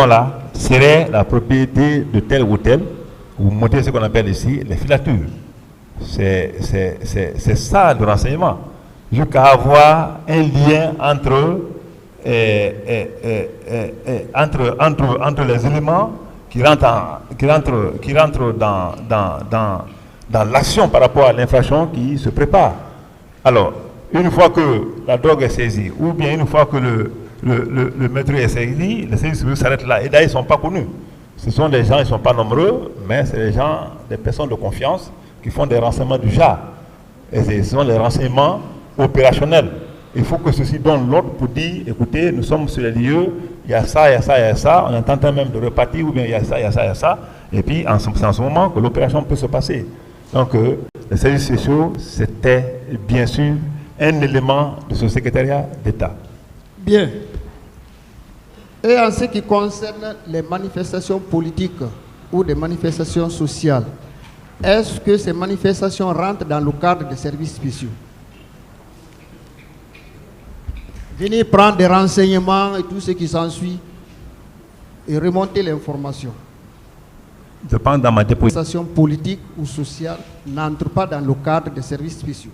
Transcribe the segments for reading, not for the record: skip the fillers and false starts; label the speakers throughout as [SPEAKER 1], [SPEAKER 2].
[SPEAKER 1] là serait la propriété de tel ou tel, vous montez ce qu'on appelle ici les filatures. C'est ça le renseignement. Jusqu'à avoir un lien entre les éléments qui rentrent dans l'action par rapport à l'infraction qui se prépare. Alors, une fois que la drogue est saisie, ou bien une fois que le maître est saisi, les services s'arrêtent là. Et d'ailleurs, ils ne sont pas connus. Ce sont des gens, ils ne sont pas nombreux, mais c'est des gens, des personnes de confiance qui font des renseignements du genre. Et ce sont les renseignements opérationnels. Il faut que ceci donne l'ordre pour dire, écoutez, nous sommes sur les lieux, il y a ça, il y a ça, il y a ça, on est en train même de repartir, ou bien il y a ça, il y a ça, il y a ça. Et puis, c'est en ce moment que l'opération peut se passer. Donc, les services sociaux, c'était bien sûr un élément de ce secrétariat d'État.
[SPEAKER 2] Bien. Et en ce qui concerne les manifestations politiques ou des manifestations sociales, est-ce que ces manifestations rentrent dans le cadre des services spéciaux? Venez prendre des renseignements et tout ce qui s'ensuit et remonter l'information.
[SPEAKER 1] Je pense dans ma déposition.
[SPEAKER 2] Les manifestations politiques ou sociales n'entrent pas dans le cadre des services spéciaux.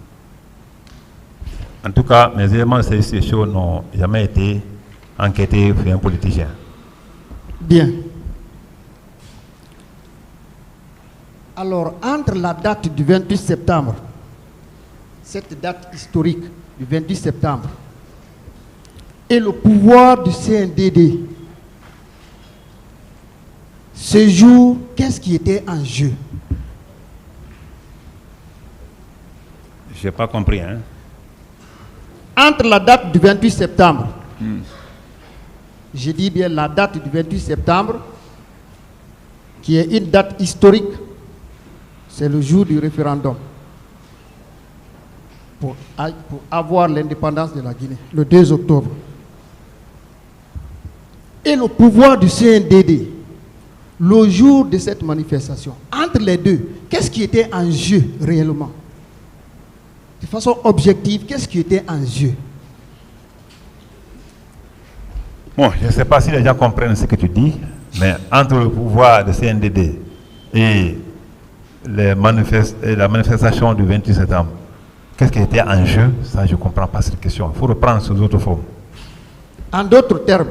[SPEAKER 1] En tout cas, mes éléments de services spéciaux n'ont jamais été enquêtés par un politicien.
[SPEAKER 2] Bien. Alors, entre la date du 28 septembre, cette date historique du 28 septembre, et le pouvoir du CNDD, ce jour, qu'est-ce qui était en jeu?
[SPEAKER 1] Je n'ai pas compris, hein?
[SPEAKER 2] Entre la date du 28 septembre, je dis bien la date du 28 septembre, qui est une date historique, c'est le jour du référendum pour avoir l'indépendance de la Guinée, le 2 octobre. Et le pouvoir du CNDD, le jour de cette manifestation, entre les deux, qu'est-ce qui était en jeu réellement? De façon objective, qu'est-ce qui était en jeu?
[SPEAKER 1] Bon, je ne sais pas si les gens comprennent ce que tu dis, mais entre le pouvoir de CNDD et la manifestation du 28 septembre, qu'est-ce qui était en jeu? Ça, je ne comprends pas cette question. Il faut reprendre sous autre forme.
[SPEAKER 2] En d'autres termes,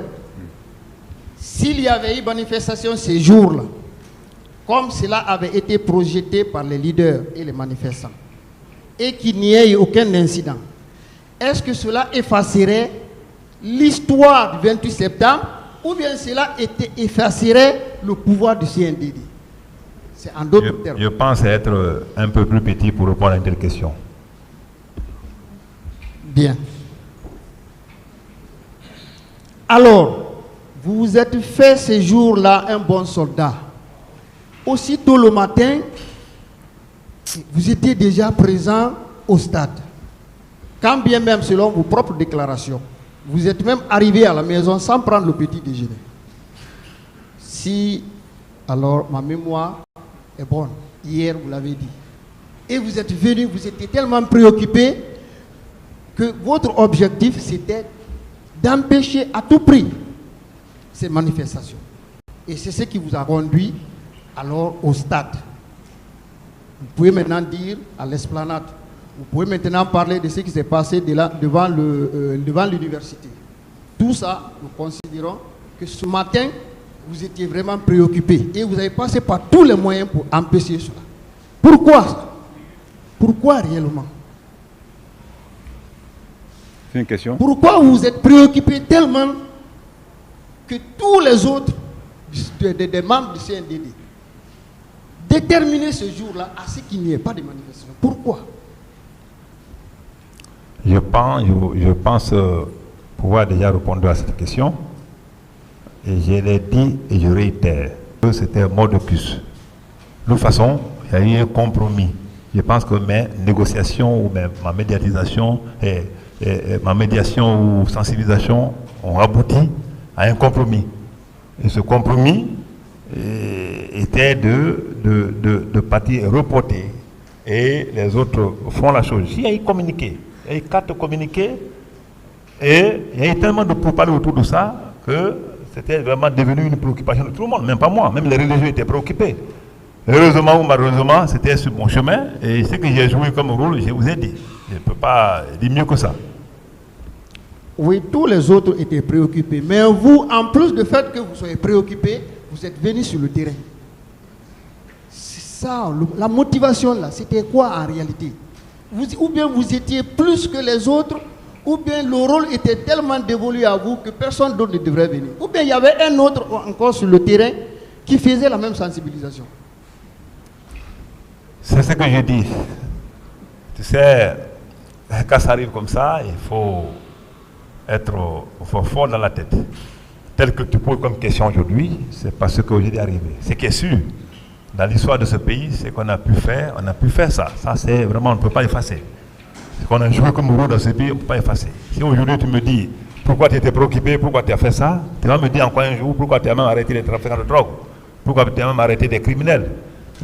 [SPEAKER 2] s'il y avait eu manifestation ces jours-là, comme cela avait été projeté par les leaders et les manifestants, et qu'il n'y ait eu aucun incident, est-ce que cela effacerait l'histoire du 28 septembre ou bien cela effacerait le pouvoir du CNDD? C'est en d'autres termes.
[SPEAKER 1] Je pense être un peu plus petit pour répondre à une telle question.
[SPEAKER 2] Bien. Alors, vous vous êtes fait ce jour-là un bon soldat. Aussitôt le matin, vous étiez déjà présent au stade. Quand bien même selon vos propres déclarations, vous êtes même arrivé à la maison sans prendre le petit déjeuner. Si, alors, ma mémoire est bonne. Hier, vous l'avez dit. Et vous êtes venu, vous étiez tellement préoccupé que votre objectif, c'était d'empêcher à tout prix ces manifestations. Et c'est ce qui vous a conduit alors au stade. Vous pouvez maintenant dire à l'esplanade, vous pouvez maintenant parler de ce qui s'est passé devant l'université. Tout ça, nous considérons que ce matin, vous étiez vraiment préoccupé et vous avez passé par tous les moyens pour empêcher cela. Pourquoi? Pourquoi réellement?
[SPEAKER 1] C'est une question.
[SPEAKER 2] Pourquoi vous êtes préoccupé tellement que tous les autres des membres du CNDD déterminer ce jour-là à ce qu'il n'y ait pas de manifestation? Pourquoi?
[SPEAKER 1] Je pense pouvoir déjà répondre à cette question. Et je l'ai dit et je réitère que c'était un modicus. De toute façon, il y a eu un compromis. Je pense que mes négociations ou même ma médiatisation et ma médiation ou sensibilisation ont abouti à un compromis. Et ce compromis était de partir reporter et les autres font la chose. Il y a eu communiqué, il y a eu 4 communiqués et il y a eu tellement de pourparlers autour de ça que C'était vraiment devenu une préoccupation de tout le monde, même pas moi, même les religieux étaient préoccupés. Heureusement ou malheureusement, c'était sur mon chemin, et ce que j'ai joué comme rôle, je vous ai dit. Je ne peux pas dire mieux que ça.
[SPEAKER 2] Oui, tous les autres étaient préoccupés. Mais vous, en plus du fait que vous soyez préoccupés, vous êtes venus sur le terrain. C'est ça, la motivation là, c'était quoi en réalité? Ou bien vous étiez plus que les autres, ou bien le rôle était tellement dévolu à vous que personne d'autre ne devrait venir. Ou bien il y avait un autre encore sur le terrain qui faisait la même sensibilisation.
[SPEAKER 1] C'est ce que je dis. Tu sais, quand ça arrive comme ça, il faut être fort dans la tête. Tel que tu poses comme question aujourd'hui, c'est parce qu'aujourd'hui est arrivé. Ce qui est sûr, dans l'histoire de ce pays, c'est qu'on a pu faire, ça. Ça, c'est vraiment, on ne peut pas effacer. Ce qu'on a joué comme rôle dans ce pays, on ne peut pas effacer. Si aujourd'hui tu me dis, pourquoi tu étais préoccupé, pourquoi tu as fait ça, tu vas me dire encore un jour, pourquoi tu as même arrêté les trafiquants de drogue, pourquoi tu as même arrêté des criminels.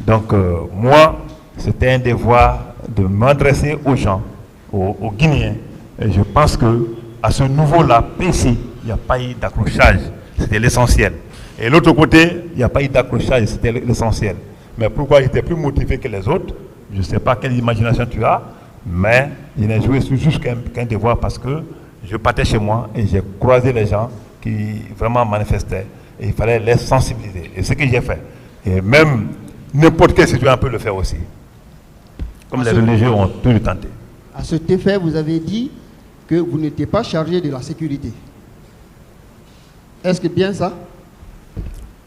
[SPEAKER 1] Donc, moi, c'était un devoir de m'adresser aux gens, aux Guinéens. Et je pense que à ce niveau-là, précis, il n'y a pas eu d'accrochage. C'était l'essentiel. Et l'autre côté, il n'y a pas eu d'accrochage, c'était l'essentiel. Mais pourquoi j'étais plus motivé que les autres, je ne sais pas quelle imagination tu as, mais je n'ai joué juste qu'un devoir parce que je partais chez moi et j'ai croisé les gens qui vraiment manifestaient. Et il fallait les sensibiliser. Et c'est ce que j'ai fait. Et même n'importe quel citoyen peut le faire aussi. Comme les religieux ont toujours tenté.
[SPEAKER 2] À cet effet, vous avez dit que vous n'étiez pas chargé de la sécurité. Est-ce que bien ça?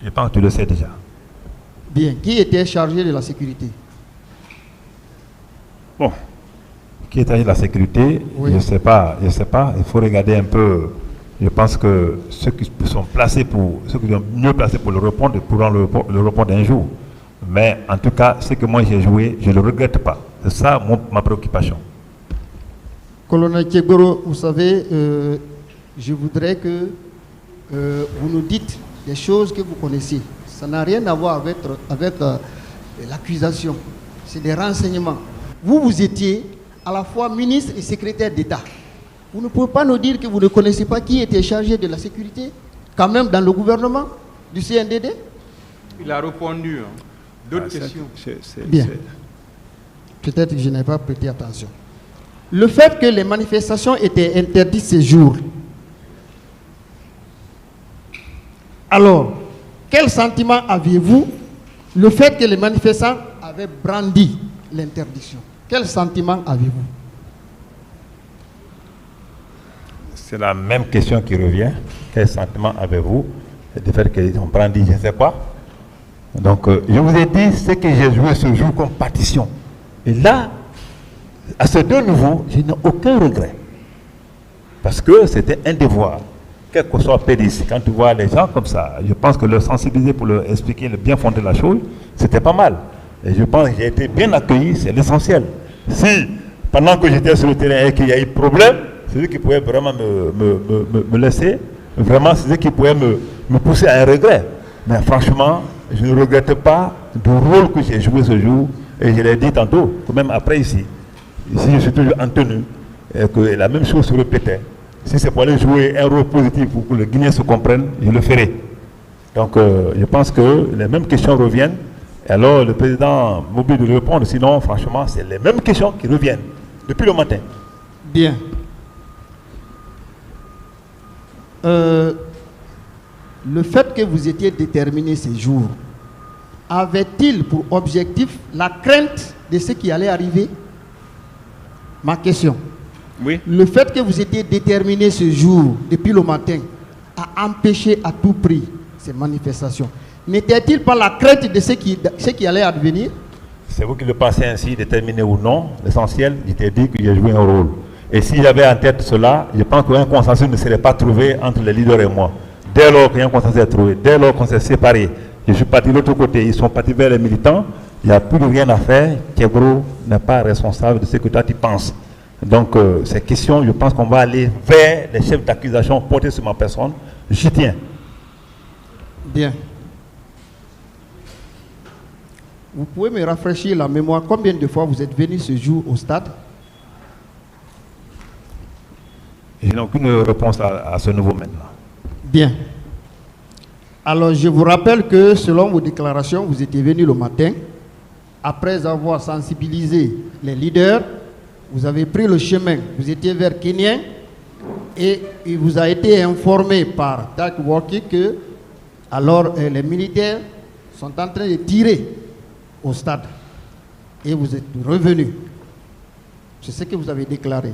[SPEAKER 1] Je pense que tu le sais déjà.
[SPEAKER 2] Bien. Qui était chargé de la sécurité?
[SPEAKER 1] Bon. Qui était chargé de la sécurité, oui. Je ne sais pas. Il faut regarder un peu. Je pense que ceux qui sont mieux placés pour le répondre pourront le répondre un jour. Mais en tout cas, ce que moi j'ai joué, je ne le regrette pas. C'est ça ma préoccupation.
[SPEAKER 2] Colonel Tchegoro, vous savez, je voudrais que vous nous dites des choses que vous connaissez. Ça n'a rien à voir avec l'accusation. C'est des renseignements. Vous étiez à la fois ministre et secrétaire d'État. Vous ne pouvez pas nous dire que vous ne connaissez pas qui était chargé de la sécurité, quand même dans le gouvernement du CNDD?
[SPEAKER 3] Il a répondu. D'autres questions?
[SPEAKER 2] Bien. Peut-être que je n'ai pas prêté attention. Le fait que les manifestations étaient interdites ces jours, alors, quel sentiment aviez-vous le fait que les manifestants avaient brandi l'interdiction? Quel sentiment avez-vous?
[SPEAKER 1] C'est la même question qui revient. Quel sentiment avez-vous du fait qu'ils ont brandi je ne sais quoi? Donc, je vous ai dit ce que j'ai joué ce jour comme partition. Et là, à ce de nouveau, je n'ai aucun regret. Parce que c'était un devoir. Quel que soit pédis, quand tu vois les gens comme ça, je pense que leur sensibiliser pour leur expliquer le bien fond de la chose, c'était pas mal. Et je pense que j'ai été bien accueilli, c'est l'essentiel. Si, pendant que j'étais sur le terrain et qu'il y a eu problème, c'est eux qui pouvaient vraiment me laisser, vraiment, c'est eux qui pouvaient me pousser à un regret. Mais franchement, je ne regrette pas du rôle que j'ai joué ce jour, et je l'ai dit tantôt, quand même après ici je suis toujours en tenue, et que la même chose se répétait. Si c'est pour aller jouer un rôle positif pour que les Guinéens se comprennent, je le ferai. Donc je pense que les mêmes questions reviennent, et alors le président m'oblige de répondre, sinon franchement c'est les mêmes questions qui reviennent, depuis le matin.
[SPEAKER 2] Bien. Le fait que vous étiez déterminé ces jours, avait-il pour objectif la crainte de ce qui allait arriver? Ma question.
[SPEAKER 3] Oui.
[SPEAKER 2] Le fait que vous étiez déterminé ce jour, depuis le matin, à empêcher à tout prix ces manifestations, n'était-il pas la crainte de ce qui allait advenir?
[SPEAKER 1] C'est vous qui le pensez ainsi, déterminé ou non. L'essentiel, je t'ai dit que j'ai joué un rôle. Et si j'avais en tête cela, je pense qu'un consensus ne serait pas trouvé entre les leaders et moi. Dès lors qu'un consensus est trouvé, dès lors qu'on s'est séparés, je suis parti de l'autre côté, ils sont partis vers les militants, il n'y a plus de rien à faire. Tchegoro n'est pas responsable de ce que toi tu penses. Donc, ces questions, je pense qu'on va aller vers les chefs d'accusation portés sur ma personne. J'y tiens.
[SPEAKER 2] Bien. Vous pouvez me rafraîchir la mémoire. Combien de fois vous êtes venu ce jour au stade?
[SPEAKER 1] Je n'ai aucune réponse à ce niveau maintenant.
[SPEAKER 2] Bien. Alors, je vous rappelle que selon vos déclarations, vous étiez venu le matin. Après avoir sensibilisé les leaders, vous avez pris le chemin. Vous étiez vers Kenyan et il vous a été informé par Dark Walkie que alors les militaires sont en train de tirer au stade. Et vous êtes revenu. C'est ce que vous avez déclaré.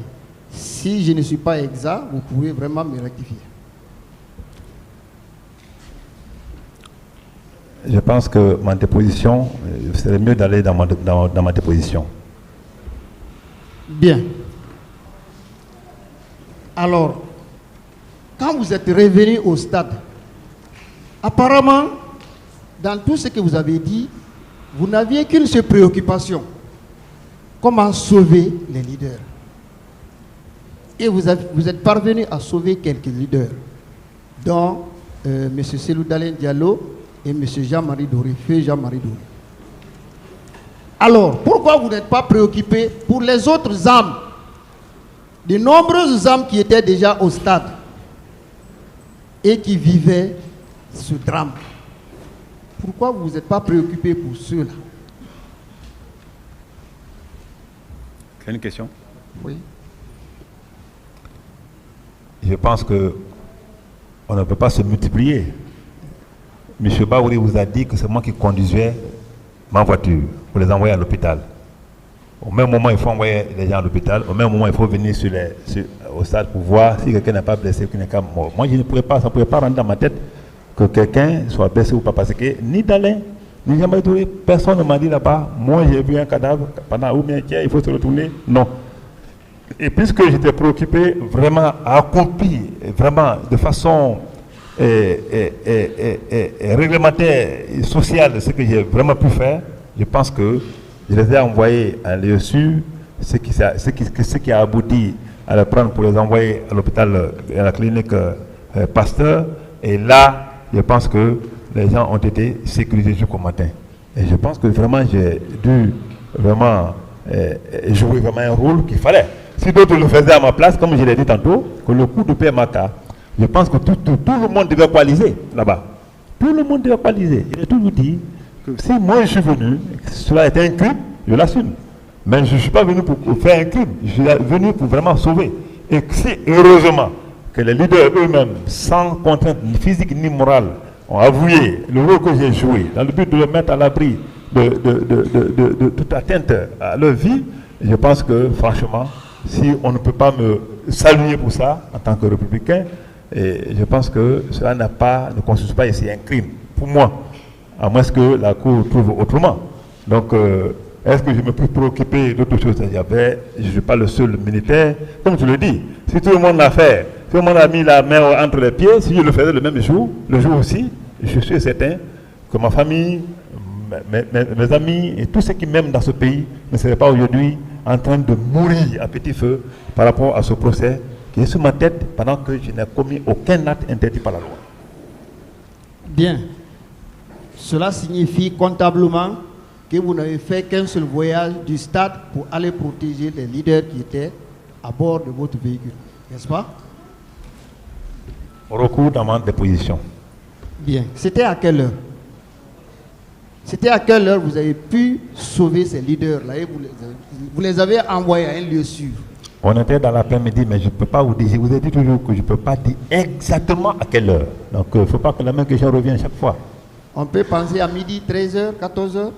[SPEAKER 2] Si je ne suis pas exact, vous pouvez vraiment me rectifier.
[SPEAKER 1] Je pense que ma déposition, serait mieux d'aller dans ma déposition.
[SPEAKER 2] Bien. Alors, quand vous êtes revenu au stade, apparemment, dans tout ce que vous avez dit, vous n'aviez qu'une seule préoccupation. Comment sauver les leaders. Et vous êtes parvenu à sauver quelques leaders, dont M. Selou Dalen Diallo et M. Jean-Marie Doré, feu Jean-Marie Doré. Alors, pourquoi vous n'êtes pas préoccupé pour les autres âmes, de nombreuses âmes qui étaient déjà au stade et qui vivaient ce drame? Pourquoi vous n'êtes pas préoccupé pour ceux-là?
[SPEAKER 1] C'est une question?
[SPEAKER 2] Oui.
[SPEAKER 1] Je pense que on ne peut pas se multiplier. M. Baouri vous a dit que c'est moi qui conduisais ma voiture pour les envoyer à l'hôpital. Au même moment, il faut envoyer les gens à l'hôpital. Au même moment, il faut venir au stade pour voir si quelqu'un n'est pas blessé, qui n'est pas mort. Moi, je ne pourrais pas, ça ne pouvait pas rentrer dans ma tête que quelqu'un soit blessé ou pas. Parce que ni d'Alain, ni Jean-Marie Doré, personne ne m'a dit là-bas, moi j'ai vu un cadavre, pendant ou bien tiens, il faut se retourner. Non. Et puisque j'étais préoccupé vraiment à accomplir, vraiment de façon réglementaire et sociale, ce que j'ai vraiment pu faire, je pense que je les ai envoyés à lieu sûr, ce qui a abouti à les prendre pour les envoyer à l'hôpital, à la clinique Pasteur. Et là, je pense que les gens ont été sécurisés jusqu'au matin. Et je pense que vraiment j'ai dû vraiment jouer vraiment un rôle qu'il fallait. Si d'autres le faisaient à ma place, comme je l'ai dit tantôt, que le coup de PMK, je pense que tout le monde devait coaliser là-bas. Tout le monde devait coaliser. Il a toujours dit que si moi je suis venu, cela était un crime, je l'assume. Mais je ne suis pas venu pour faire un crime, je suis venu pour vraiment sauver. Et c'est heureusement que les leaders eux-mêmes, sans contrainte ni physique ni morale, ont avoué le rôle que j'ai joué dans le but de les mettre à l'abri de toute atteinte à leur vie. Je pense que franchement, si on ne peut pas me saluer pour ça en tant que républicain, et je pense que cela ne constitue pas ici un crime pour moi, à moins que la Cour trouve autrement. Donc, est-ce que je me peux préoccuper d'autres choses? Je ne suis pas le seul militaire. Comme tu le dis, si tout le monde l'a fait, tout le monde a mis la main entre les pieds, si je le faisais le même jour, le jour aussi, je suis certain que ma famille, mes amis et tous ceux qui m'aiment dans ce pays ne seraient pas aujourd'hui en train de mourir à petit feu par rapport à ce procès qui est sur ma tête pendant que je n'ai commis aucun acte interdit par la loi.
[SPEAKER 2] Bien. Cela signifie comptablement que vous n'avez fait qu'un seul voyage du stade pour aller protéger les leaders qui étaient à bord de votre véhicule, n'est-ce pas?
[SPEAKER 1] Recours dans ma déposition.
[SPEAKER 2] Bien. C'était à quelle heure? C'était à quelle heure vous avez pu sauver ces leaders-là et vous les avez envoyés à un lieu sûr?
[SPEAKER 1] On était dans l'après-midi, mais je ne peux pas vous dire. Je vous ai dit toujours que je ne peux pas dire exactement à quelle heure. Donc, il ne faut pas que la même question revienne chaque fois.
[SPEAKER 2] On peut penser à midi, 13h, 14h?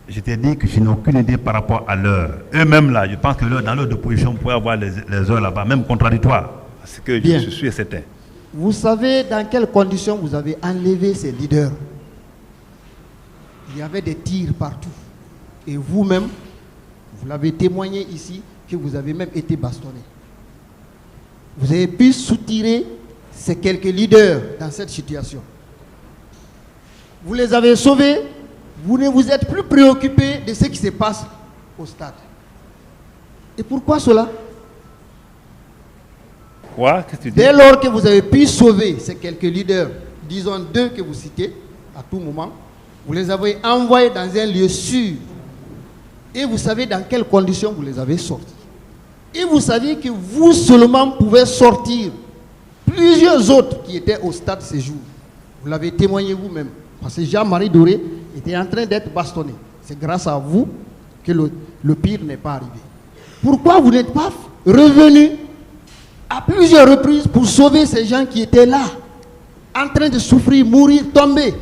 [SPEAKER 1] Je t'ai dit que je n'ai aucune idée par rapport à l'heure. Eux-mêmes, là, je pense que dans leur déposition, on pourrait avoir les heures là-bas, même contradictoires. Parce que
[SPEAKER 2] bien.
[SPEAKER 1] Je suis certain.
[SPEAKER 2] Vous savez dans quelles conditions vous avez enlevé ces leaders? Il y avait des tirs partout. Et vous-même, vous l'avez témoigné ici, que vous avez même été bastonné. Vous avez pu soutirer ces quelques leaders dans cette situation. Vous les avez sauvés, vous ne vous êtes plus préoccupé de ce qui se passe au stade. Et pourquoi cela?
[SPEAKER 1] Quoi? Qu'est-ce que tu dis?
[SPEAKER 2] Dès lors que vous avez pu sauver ces quelques leaders, disons 2 que vous citez à tout moment, vous les avez envoyés dans un lieu sûr. Et vous savez dans quelles conditions vous les avez sortis. Et vous saviez que vous seulement pouvez sortir plusieurs autres qui étaient au stade ces jours. Vous l'avez témoigné vous-même. Parce que Jean-Marie Doré était en train d'être bastonné. C'est grâce à vous que le pire n'est pas arrivé. Pourquoi vous n'êtes pas revenu à plusieurs reprises pour sauver ces gens qui étaient là, en train de souffrir, mourir, tomber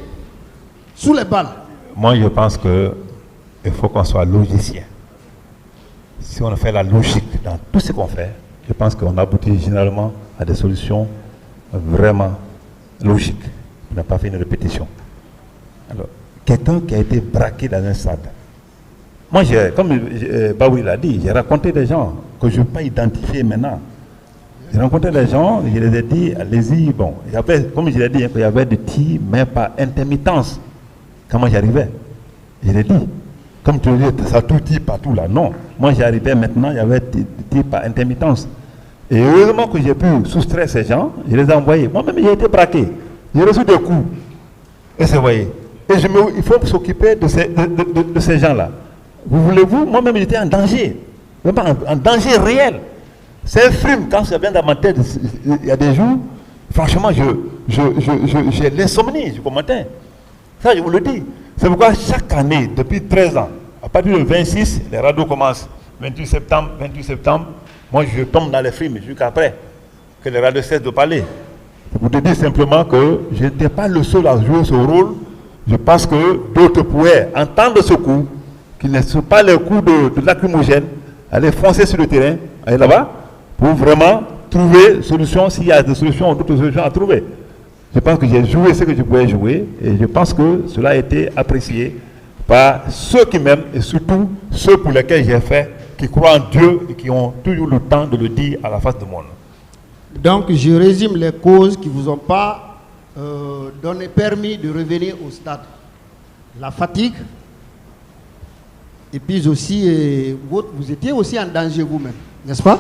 [SPEAKER 2] sous les balles?
[SPEAKER 1] Moi, je pense qu'il faut qu'on soit logicien. Si on fait la logique dans tout ce qu'on fait, je pense qu'on aboutit généralement à des solutions vraiment logiques. On n'a pas fait une répétition. Alors, quelqu'un qui a été braqué dans un stade. Moi, comme Baoui l'a dit, j'ai rencontré des gens que je ne peux pas identifier maintenant. J'ai rencontré des gens, je les ai dit, allez-y, bon, comme je l'ai dit, il y avait des tirs, mais par intermittence. Comment j'arrivais? Je l'ai dit. Comme tu le dis, ça tout tire partout là. Non. Moi, j'arrivais maintenant, il y avait des tirs par intermittence. Et heureusement que j'ai pu soustraire ces gens, je les ai envoyés. Moi-même, j'ai été braqué. J'ai reçu des coups. Et c'est voyez. Et il faut s'occuper de ces gens-là. Vous voulez-vous? Moi-même, j'étais en danger. Vraiment en danger réel. C'est un film. Quand ça vient dans ma tête, il y a des jours, franchement, j'ai l'insomnie du matin. Ça, je vous le dis. C'est pourquoi chaque année, depuis 13 ans, à partir du 26, les radios commencent. 28 septembre, moi je tombe dans les films jusqu'après que les radios cessent de parler. Pour te dire simplement que je n'étais pas le seul à jouer ce rôle. Je pense que d'autres pouvaient entendre ce coup, qui ne sont pas les coups de lacrymogène, aller foncer sur le terrain, aller là-bas, pour vraiment trouver solution s'il y a des solutions ou d'autres solutions à trouver. Je pense que j'ai joué ce que je pouvais jouer et je pense que cela a été apprécié par ceux qui m'aiment et surtout ceux pour lesquels j'ai fait, qui croient en Dieu et qui ont toujours le temps de le dire à la face du monde.
[SPEAKER 2] Donc je résume les causes qui ne vous ont pas donné permis de revenir au stade. La fatigue et puis aussi vous étiez aussi en danger vous-même, n'est-ce pas?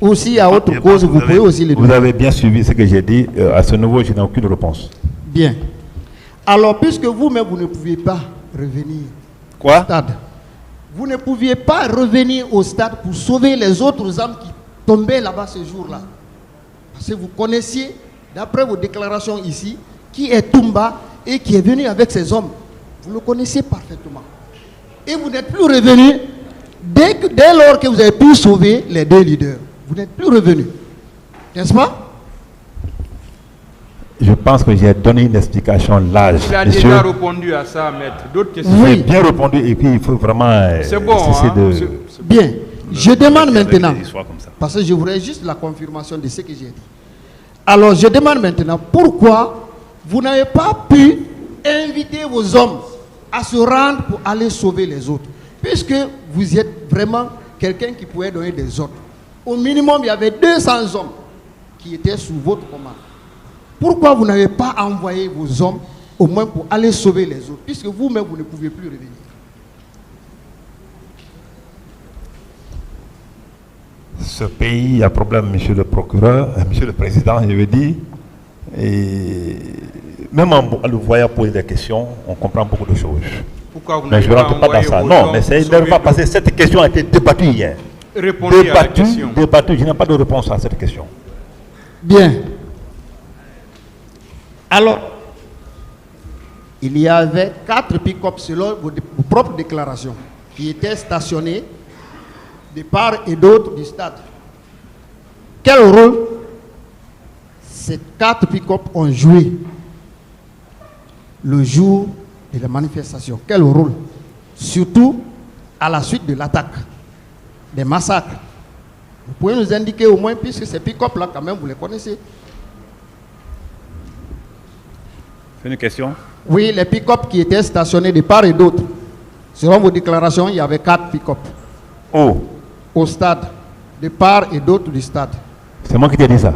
[SPEAKER 2] Aussi à autre cause, vous pouvez aussi les donner.
[SPEAKER 1] Vous avez bien suivi ce que j'ai dit. À ce niveau, je n'ai aucune réponse.
[SPEAKER 2] Bien. Alors, puisque vous-même, vous ne pouviez pas revenir
[SPEAKER 1] au
[SPEAKER 2] stade, vous ne pouviez pas revenir au stade pour sauver les autres âmes qui tombaient là-bas ce jour-là. Parce que vous connaissiez, d'après vos déclarations ici, qui est Toumba et qui est venu avec ses hommes. Vous le connaissiez parfaitement. Et vous n'êtes plus revenu dès lors que vous avez pu sauver les deux leaders. Vous n'êtes plus revenu. N'est-ce pas?
[SPEAKER 1] Je pense que j'ai donné une explication large.
[SPEAKER 3] Il a déjà répondu à ça, maître. D'autres questions?
[SPEAKER 1] Oui, bien répondu et puis il faut vraiment
[SPEAKER 3] c'est bon,
[SPEAKER 2] Bien. Je demande maintenant, parce que je voudrais juste la confirmation de ce que j'ai dit. Alors, je demande maintenant pourquoi vous n'avez pas pu inviter vos hommes à se rendre pour aller sauver les autres, puisque vous êtes vraiment quelqu'un qui pouvait donner des ordres. Au minimum, il y avait 200 hommes qui étaient sous votre commande. Pourquoi vous n'avez pas envoyé vos hommes au moins pour aller sauver les autres, puisque vous-même, vous ne pouvez plus revenir?
[SPEAKER 1] Ce pays a problème, monsieur le procureur, monsieur le président, je veux dire. Et même en le voyant poser des questions, on comprend beaucoup de choses.
[SPEAKER 3] Pourquoi vous
[SPEAKER 1] mais je ne rentre pas dans ça. Non, mais c'est pas parce que cette question a été débattue hier.
[SPEAKER 3] Répondez à la question.
[SPEAKER 1] Débattue, je n'ai pas de réponse à cette question.
[SPEAKER 2] Bien. Alors, il y avait 4 pick-up selon vos propres déclarations qui étaient stationnés de part et d'autre du stade. Quel rôle ces 4 pick-up ont joué le jour de la manifestation? Quel rôle? Surtout à la suite de l'attaque, des massacres. Vous pouvez nous indiquer au moins, puisque ces pick-up là quand même vous les connaissez.
[SPEAKER 1] C'est une question?
[SPEAKER 2] Oui, les pick-up qui étaient stationnés de part et d'autre. Selon vos déclarations, il y avait 4 pick-up.
[SPEAKER 1] Oh.
[SPEAKER 2] Au stade, de part et d'autre du stade.
[SPEAKER 1] C'est moi qui t'ai dit ça.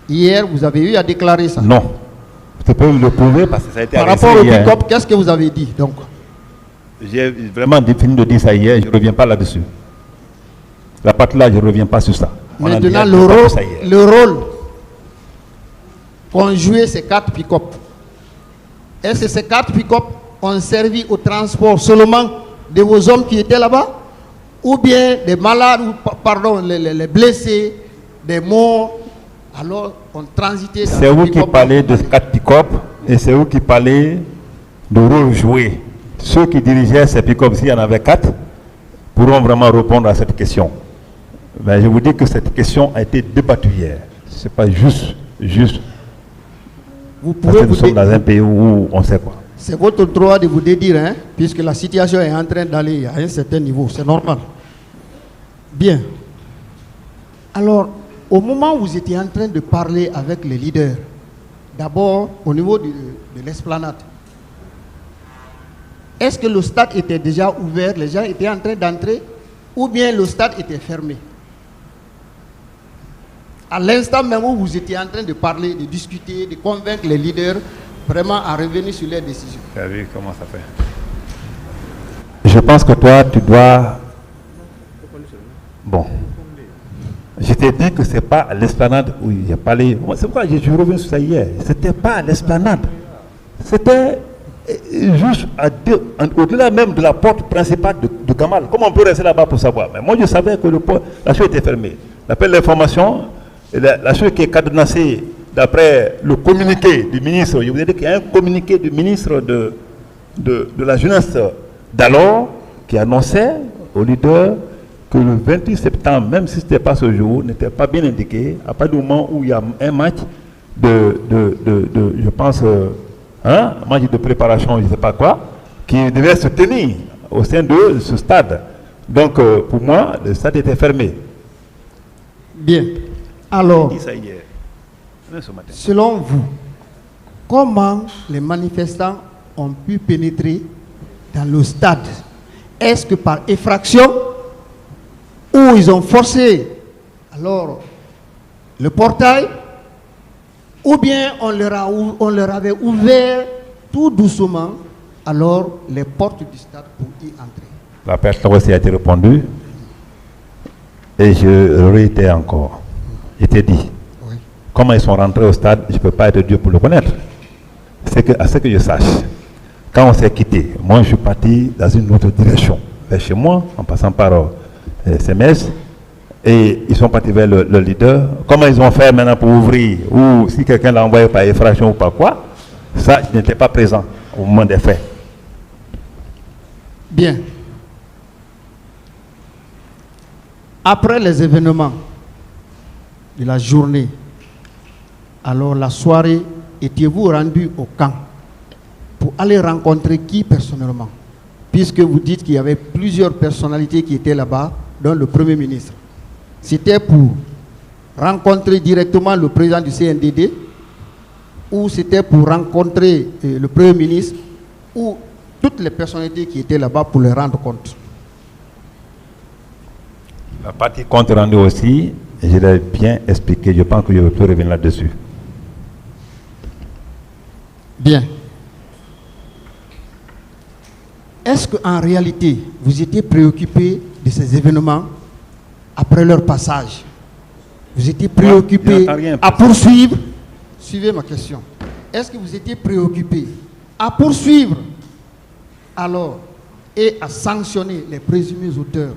[SPEAKER 2] Hier, vous avez eu à déclarer ça.
[SPEAKER 1] Non. Je peux le prouver parce que ça a été
[SPEAKER 2] arrêté. Par rapport au pick-up, qu'est-ce que vous avez dit donc?
[SPEAKER 1] J'ai vraiment fini de dire ça hier, je ne reviens pas là-dessus. La partie là, je ne reviens pas sur ça.
[SPEAKER 2] Maintenant, le rôle qu'ont joué ces 4 pick-up, est-ce que ces 4 pick-up ont servi au transport seulement de vos hommes qui étaient là-bas? Ou bien des malades, ou, pardon, les blessés, des morts, Alors, on transitait dans
[SPEAKER 1] C'est
[SPEAKER 2] le
[SPEAKER 1] vous qui
[SPEAKER 2] pick-up.
[SPEAKER 1] parlez de 4 pick-up et c'est vous qui parlez de rôle joué. Ceux qui dirigeaient ces pick-up, s'il y en avait 4, pourront vraiment répondre à cette question. Mais je vous dis que cette question a été débattue hier. Ce n'est pas juste.
[SPEAKER 2] Vous
[SPEAKER 1] Parce
[SPEAKER 2] pouvez
[SPEAKER 1] que nous sommes dans un pays où on sait quoi.
[SPEAKER 2] C'est votre droit de vous dédire, hein, puisque la situation est en train d'aller à un certain niveau. C'est normal. Bien. Alors, au moment où vous étiez en train de parler avec les leaders, d'abord au niveau de l'esplanade, est-ce que le stade était déjà ouvert, les gens étaient en train d'entrer, ou bien le stade était fermé? À l'instant même où vous étiez en train de parler, de discuter, de convaincre les leaders vraiment à revenir sur leurs décisions.
[SPEAKER 1] Tu as vu comment ça fait? Je pense que toi, tu dois... Bon. Je t'ai dit que ce n'est pas à l'esplanade où il y a parlé. C'est pourquoi je reviens sur ça hier. Ce n'était pas à l'esplanade. C'était juste au-delà même de la porte principale de Gamal. Comment on peut rester là-bas pour savoir? Mais moi, je savais que la chose était fermée. L'appel d'information, la chose qui est cadenassée d'après le communiqué du ministre, je vous ai dit qu'il y a un communiqué du ministre de la jeunesse d'alors qui annonçait aux leaders que le 28 septembre, même si ce n'était pas ce jour, n'était pas bien indiqué, à partir du moment où il y a un match je pense, un match de préparation, je ne sais pas quoi, qui devait se tenir au sein de ce stade. Donc, pour moi, le stade était fermé.
[SPEAKER 2] Bien. Alors,
[SPEAKER 1] Dit ça hier. Ce matin.
[SPEAKER 2] selon vous, comment les manifestants ont pu pénétrer dans le stade? Est-ce que par effraction ou ils ont forcé alors le portail, ou bien on leur avait ouvert tout doucement alors les portes du stade pour y entrer?
[SPEAKER 1] La personne aussi a été répondue et je réitère encore. Je t'ai dit,
[SPEAKER 2] Oui.
[SPEAKER 1] comment ils sont rentrés au stade, je ne peux pas être Dieu pour le connaître. À ce que je sache, quand on s'est quitté, moi je suis parti dans une autre direction, vers chez moi, en passant par SMS, et ils sont partis vers le leader. Comment ils ont fait maintenant pour ouvrir, ou si quelqu'un l'a envoyé par effraction ou par quoi, ça, je n'étais pas présent au moment des faits.
[SPEAKER 2] Bien. Après les événements de la journée, alors la soirée, étiez-vous rendu au camp pour aller rencontrer qui personnellement? Puisque vous dites qu'il y avait plusieurs personnalités qui étaient là-bas, dont le Premier ministre. C'était pour rencontrer directement le président du CNDD, ou c'était pour rencontrer le Premier ministre, ou toutes les personnalités qui étaient là-bas pour les rendre compte?
[SPEAKER 1] La partie compte rendu aussi, je l'ai bien expliqué, je pense que je ne peux revenir là-dessus.
[SPEAKER 2] Bien. Est-ce qu'en réalité, vous étiez préoccupé de ces événements après leur passage? Vous étiez préoccupé à poursuivre? Suivez ma question. Est-ce que vous étiez préoccupé à poursuivre alors et à sanctionner les présumés auteurs,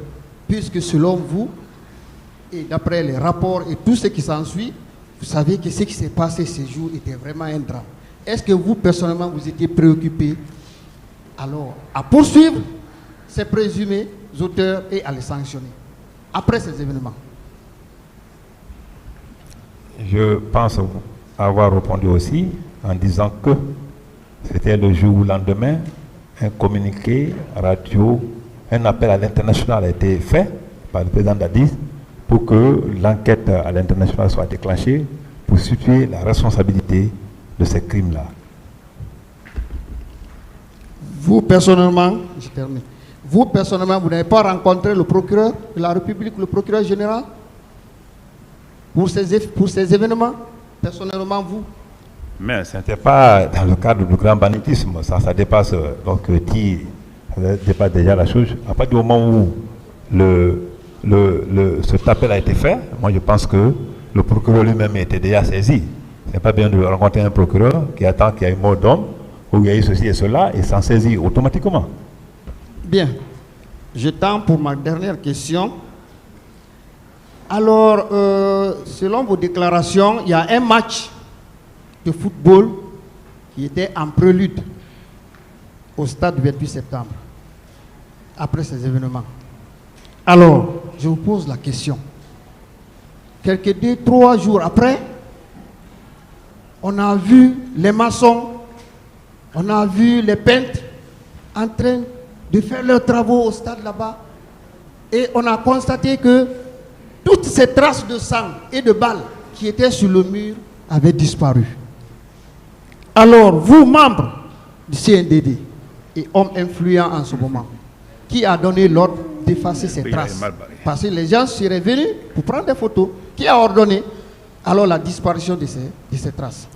[SPEAKER 2] puisque selon vous, et d'après les rapports et tout ce qui s'ensuit, vous savez que ce qui s'est passé ces jours était vraiment un drame. Est-ce que vous, personnellement, vous étiez préoccupé alors à poursuivre ces présumés auteurs et à les sanctionner après ces événements?
[SPEAKER 1] Je pense avoir répondu aussi en disant que c'était le jour ou le lendemain, un communiqué radio, un appel à l'international a été fait par le président Dadis pour que l'enquête à l'international soit déclenchée pour situer la responsabilité de ces crimes-là.
[SPEAKER 2] Vous, personnellement, je termine. Vous, personnellement, vous n'avez pas rencontré le procureur de la République, le procureur général, pour ces événements? Personnellement, vous?
[SPEAKER 1] Mais ce n'était pas dans le cadre du grand banditisme, ça dépasse, donc ça dépasse déjà la chose. À partir du moment où cet appel a été fait, moi je pense que le procureur lui-même était déjà saisi. Ce n'est pas bien de rencontrer un procureur qui attend qu'il y ait une mort d'homme, ou il y a eu ceci et cela, et s'en saisit automatiquement.
[SPEAKER 2] Bien. Je tends pour ma dernière question Alors, selon vos déclarations, il y a un match de football qui était en prélude au stade du 28 septembre, après ces événements. Alors, je vous pose la question. Quelques 2-3 jours après, on a vu les maçons, on a vu les peintres en train de faire leurs travaux au stade là-bas. Et on a constaté que toutes ces traces de sang et de balles qui étaient sur le mur avaient disparu. Alors, vous, membres du CNDD et hommes influents en ce moment, qui a donné l'ordre d'effacer ces traces? Parce que les gens seraient venus pour prendre des photos. Qui a ordonné alors la disparition de ces traces?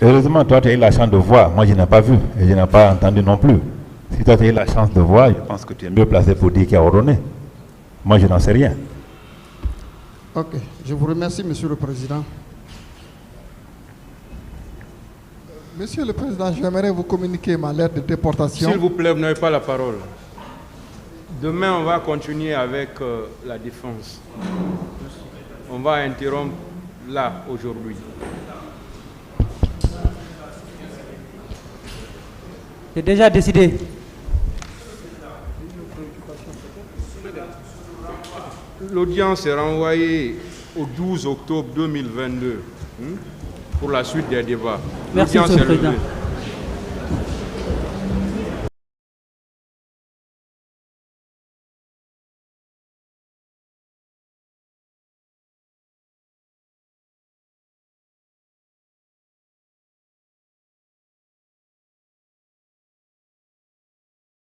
[SPEAKER 1] Heureusement, toi, tu as eu la chance de voir. Moi, je n'ai pas vu et je n'ai pas entendu non plus. Si toi, tu as eu la chance de voir, je pense que tu es mieux placé pour dire qui a ordonné. Moi, je n'en sais rien.
[SPEAKER 2] Ok, je vous remercie, Monsieur le Président.
[SPEAKER 4] Monsieur le Président, j'aimerais vous communiquer ma lettre de déportation.
[SPEAKER 3] S'il vous plaît, vous n'avez pas la parole. Demain, on va continuer avec la défense. On va interrompre là, aujourd'hui.
[SPEAKER 5] C'est déjà décidé.
[SPEAKER 3] L'audience est renvoyée au 12 octobre 2022 pour la suite des débats.
[SPEAKER 5] Merci, Monsieur le Président.